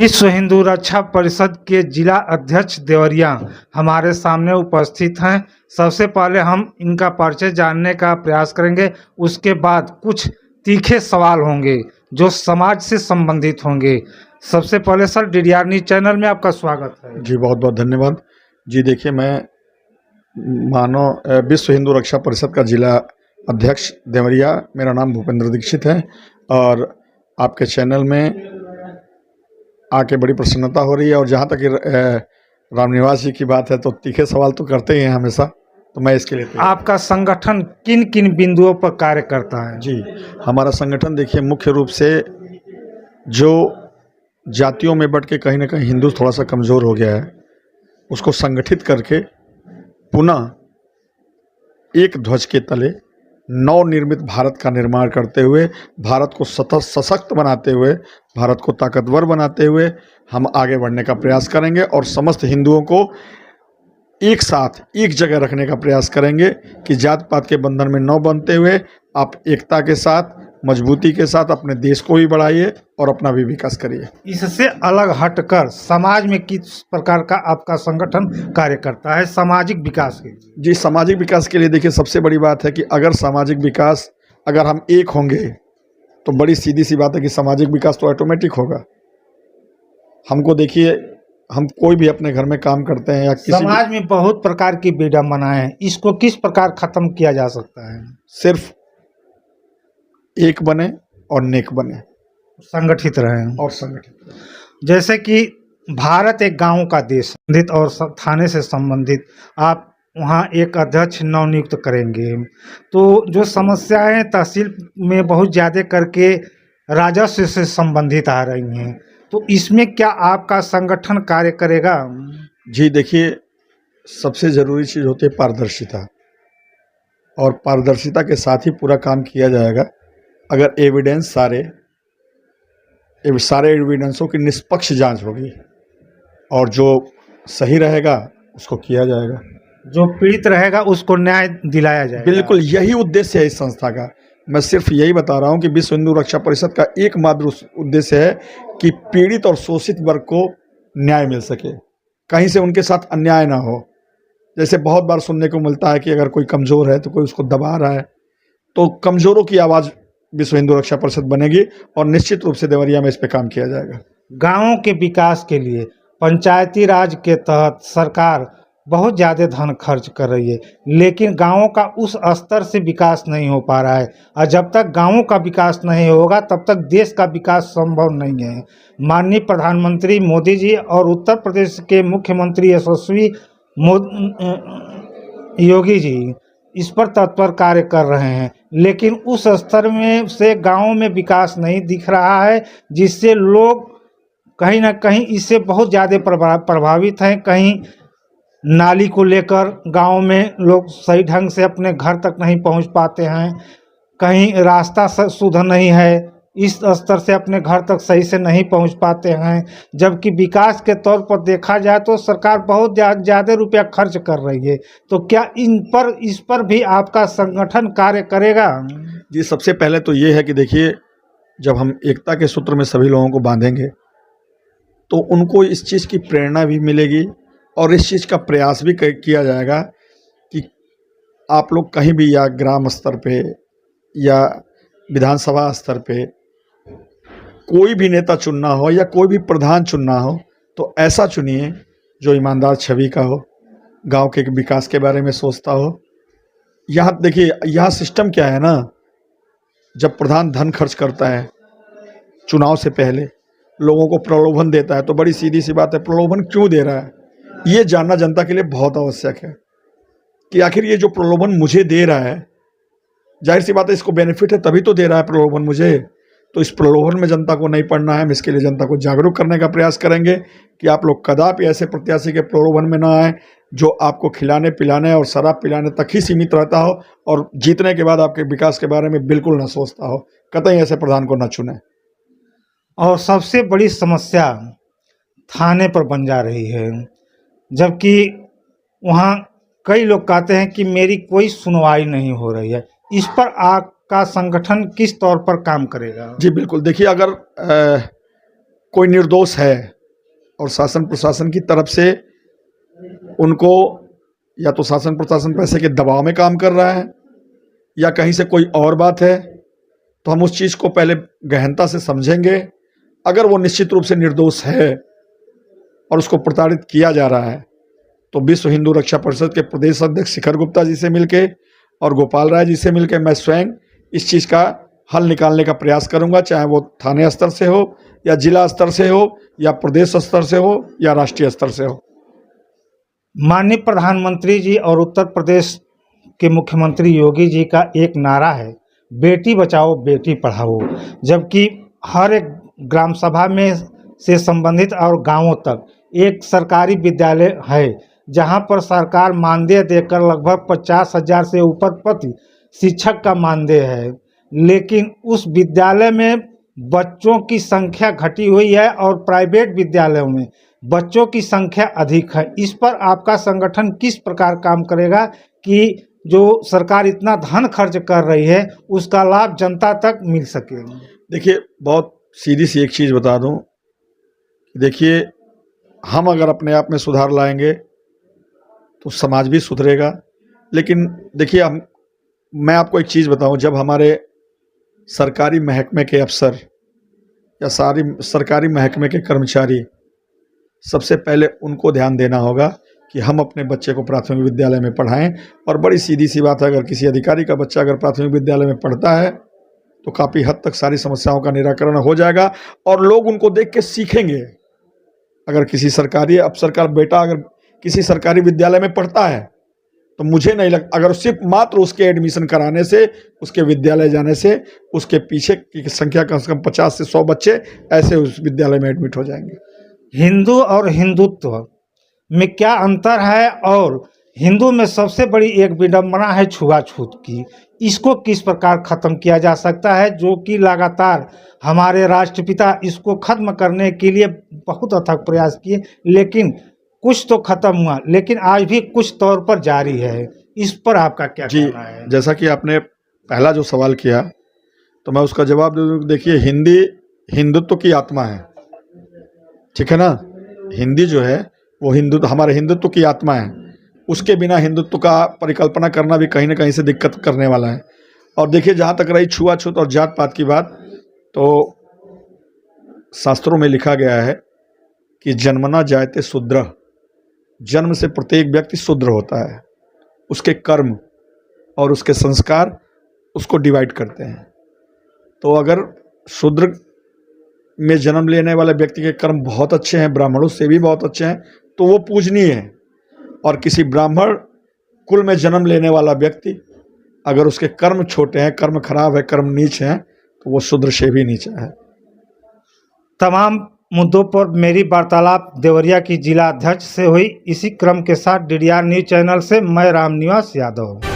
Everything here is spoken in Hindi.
विश्व हिंदू रक्षा परिषद के जिला अध्यक्ष देवरिया हमारे सामने उपस्थित हैं। सबसे पहले हम इनका परिचय जानने का प्रयास करेंगे, उसके बाद कुछ तीखे सवाल होंगे जो समाज से संबंधित होंगे। सबसे पहले सर, डीडीआर न्यूज चैनल में आपका स्वागत है। जी बहुत बहुत धन्यवाद जी। देखिए, मैं विश्व हिंदू रक्षा परिषद का जिला अध्यक्ष देवरिया, मेरा नाम भूपेंद्र दीक्षित है और आपके चैनल में आके बड़ी प्रसन्नता हो रही है। और जहाँ तक रामनिवास जी की बात है तो तीखे सवाल तो करते ही हैं हमेशा, तो मैं इसके लिए आपका संगठन किन किन बिंदुओं पर कार्य करता है? जी, हमारा संगठन देखिए मुख्य रूप से जो जातियों में बट के कहीं ना कहीं हिंदू थोड़ा सा कमज़ोर हो गया है, उसको संगठित करके पुनः एक ध्वज के तले नवनिर्मित भारत का निर्माण करते हुए, भारत को सशक्त बनाते हुए, भारत को ताकतवर बनाते हुए हम आगे बढ़ने का प्रयास करेंगे और समस्त हिंदुओं को एक साथ एक जगह रखने का प्रयास करेंगे कि जात पात के बंधन में न बंधते हुए आप एकता के साथ, मजबूती के साथ अपने देश को भी बढ़ाइए और अपना भी विकास करिए। इससे अलग हटकर समाज में किस प्रकार का आपका संगठन कार्य करता है सामाजिक विकास के लिए? जी, सामाजिक विकास के लिए देखिए सबसे बड़ी बात है कि अगर सामाजिक विकास, अगर हम एक होंगे तो बड़ी सीधी सी बात है कि सामाजिक विकास तो ऑटोमेटिक होगा। हमको देखिए, हम कोई भी अपने घर में काम करते हैं या किसी समाज में बहुत प्रकार की विडंबनाएं हैं, इसको किस प्रकार खत्म किया जा सकता है? सिर्फ एक बने और नेक बने, संगठित रहें और संगठित। जैसे कि भारत एक गांव का देश संबंधित और थाने से संबंधित आप वहां एक अध्यक्ष नवनियुक्त करेंगे, तो जो समस्याएं तहसील में बहुत ज़्यादा करके राजस्व से संबंधित आ रही हैं, तो इसमें क्या आपका संगठन कार्य करेगा? जी देखिए, सबसे ज़रूरी चीज़ होती है पारदर्शिता, और पारदर्शिता के साथ ही पूरा काम किया जाएगा अगर एविडेंस सारे एविडेंसों की निष्पक्ष जांच होगी और जो सही रहेगा उसको किया जाएगा, जो पीड़ित रहेगा उसको न्याय दिलाया जाएगा। बिल्कुल यही उद्देश्य है इस संस्था का। मैं सिर्फ यही बता रहा हूं कि विश्व हिंदू रक्षा परिषद का एकमात्र उद्देश्य है कि पीड़ित और शोषित वर्ग को न्याय मिल सके, कहीं से उनके साथ अन्याय ना हो। जैसे बहुत बार सुनने को मिलता है कि अगर कोई कमज़ोर है तो कोई उसको दबा रहा है, तो कमज़ोरों की आवाज़ विश्व हिंदू रक्षा परिषद बनेगी और निश्चित रूप से देवरिया में इस पे काम किया जाएगा। गाँवों के विकास के लिए पंचायती राज के तहत सरकार बहुत ज़्यादा धन खर्च कर रही है, लेकिन गाँवों का उस स्तर से विकास नहीं हो पा रहा है, और जब तक गाँवों का विकास नहीं होगा तब तक देश का विकास संभव नहीं है। माननीय प्रधानमंत्री मोदी जी और उत्तर प्रदेश के मुख्यमंत्री यशस्वी योगी जी इस पर तत्पर कार्य कर रहे हैं, लेकिन उस स्तर में से गाँवों में विकास नहीं दिख रहा है, जिससे लोग कहीं ना कहीं इससे बहुत ज़्यादा प्रभावित हैं। कहीं नाली को लेकर गांव में लोग सही ढंग से अपने घर तक नहीं पहुंच पाते हैं, कहीं रास्ता शुद्ध नहीं है, इस स्तर से अपने घर तक सही से नहीं पहुंच पाते हैं। जबकि विकास के तौर पर देखा जाए तो सरकार बहुत ज़्यादा रुपया खर्च कर रही है, तो क्या इस पर भी आपका संगठन कार्य करेगा? जी, सबसे पहले तो ये है कि देखिए, जब हम एकता के सूत्र में सभी लोगों को बांधेंगे तो उनको इस चीज़ की प्रेरणा भी मिलेगी और इस चीज़ का प्रयास भी किया जाएगा कि आप लोग कहीं भी, या ग्राम स्तर पे या विधानसभा स्तर पे कोई भी नेता चुनना हो या कोई भी प्रधान चुनना हो तो ऐसा चुनिए जो ईमानदार छवि का हो, गांव के विकास के बारे में सोचता हो। यहाँ देखिए, यहाँ सिस्टम क्या है ना, जब प्रधान धन खर्च करता है चुनाव से पहले, लोगों को प्रलोभन देता है, तो बड़ी सीधी सी बात है, प्रलोभन क्यों दे रहा है ये जानना जनता के लिए बहुत आवश्यक है कि आखिर ये जो प्रलोभन मुझे दे रहा है, जाहिर सी बात है इसको बेनिफिट है तभी तो दे रहा है प्रलोभन मुझे, तो इस प्रलोभन में जनता को नहीं पड़ना है। हम इसके लिए जनता को जागरूक करने का प्रयास करेंगे कि आप लोग कदापि ऐसे प्रत्याशी के प्रलोभन में ना आए जो आपको खिलाने पिलाने और शराब पिलाने तक ही सीमित रहता हो और जीतने के बाद आपके विकास के बारे में बिल्कुल ना सोचता हो। कतई ऐसे प्रधान को न चुने। और सबसे बड़ी समस्या थाने पर बन जा रही है, जबकि वहाँ कई लोग कहते हैं कि मेरी कोई सुनवाई नहीं हो रही है। इस पर आपका संगठन किस तौर पर काम करेगा? जी बिल्कुल, देखिए अगर कोई निर्दोष है और शासन प्रशासन की तरफ से उनको या तो शासन प्रशासन पैसे के दबाव में काम कर रहा है या कहीं से कोई और बात है, तो हम उस चीज़ को पहले गहनता से समझेंगे। अगर वो निश्चित रूप से निर्दोष है और उसको प्रताड़ित किया जा रहा है, तो विश्व हिंदू रक्षा परिषद के प्रदेश अध्यक्ष शिखर गुप्ता जी से मिलके और गोपाल राय जी से मिलके मैं स्वयं इस चीज़ का हल निकालने का प्रयास करूंगा, चाहे वो थाने स्तर से हो या जिला स्तर से हो या प्रदेश स्तर से हो या राष्ट्रीय स्तर से हो। माननीय प्रधानमंत्री जी और उत्तर प्रदेश के मुख्यमंत्री योगी जी का एक नारा है, बेटी बचाओ बेटी पढ़ाओ, जबकि हर एक ग्राम सभा में से संबंधित और गांवों तक एक सरकारी विद्यालय है जहां पर सरकार मानदेय देकर लगभग 50,000 से ऊपर प्रति शिक्षक का मानदेय है, लेकिन उस विद्यालय में बच्चों की संख्या घटी हुई है और प्राइवेट विद्यालयों में बच्चों की संख्या अधिक है। इस पर आपका संगठन किस प्रकार काम करेगा कि जो सरकार इतना धन खर्च कर रही है उसका लाभ जनता तक मिल सके? देखिए, बहुत सीधी सी एक चीज़ बता दूं, देखिए हम अगर अपने आप में सुधार लाएंगे तो समाज भी सुधरेगा। लेकिन देखिए, मैं आपको एक चीज़ बताऊं, जब हमारे सरकारी महकमे के अफसर या सारी सरकारी महकमे के कर्मचारी, सबसे पहले उनको ध्यान देना होगा कि हम अपने बच्चे को प्राथमिक विद्यालय में पढ़ाएं। और बड़ी सीधी सी बात है, अगर किसी अधिकारी का बच्चा अगर प्राथमिक विद्यालय में पढ़ता है तो काफ़ी हद तक सारी समस्याओं का निराकरण हो जाएगा और लोग उनको देख के सीखेंगे। अगर किसी सरकारी अफसर का बेटा अगर किसी सरकारी विद्यालय में पढ़ता है तो मुझे नहीं लगता, अगर सिर्फ मात्र उसके एडमिशन कराने से, उसके विद्यालय जाने से, उसके पीछे की संख्या कम से कम 50 से 100 बच्चे ऐसे उस विद्यालय में एडमिट हो जाएंगे। हिंदू और हिंदुत्व में क्या अंतर है? और हिंदू में सबसे बड़ी एक विडंबना है छुआछूत की, इसको किस प्रकार खत्म किया जा सकता है, जो कि लगातार हमारे राष्ट्रपिता इसको खत्म करने के लिए बहुत अथक प्रयास किए, लेकिन कुछ तो खत्म हुआ, लेकिन आज भी कुछ तौर पर जारी है। इस पर आपका क्या कहना है? जैसा कि आपने पहला जो सवाल किया तो मैं उसका जवाब दे दूं। देखिए, हिंदी हिंदुत्व की आत्मा है, ठीक है ना। हिंदी जो है वो हमारे हिंदुत्व की आत्मा है। उसके बिना हिंदुत्व का परिकल्पना करना भी कहीं ना कहीं से दिक्कत करने वाला है। और देखिए, जहाँ तक रही छुआछूत और जात पात की बात, तो शास्त्रों में लिखा गया है कि जन्मना जायते शूद्र, जन्म से प्रत्येक व्यक्ति शूद्र होता है। उसके कर्म और उसके संस्कार उसको डिवाइड करते हैं। तो अगर शूद्र में जन्म लेने वाले व्यक्ति के कर्म बहुत अच्छे हैं, ब्राह्मणों से भी बहुत अच्छे हैं, तो वो पूजनीय है। और किसी ब्राह्मण कुल में जन्म लेने वाला व्यक्ति अगर उसके कर्म छोटे हैं, कर्म खराब है, कर्म नीच हैं, तो वो शूद्र से भी नीचा है। तमाम मुद्दों पर मेरी वार्तालाप देवरिया की जिला अध्यक्ष से हुई। इसी क्रम के साथ DDR न्यूज चैनल से मैं रामनिवास यादव।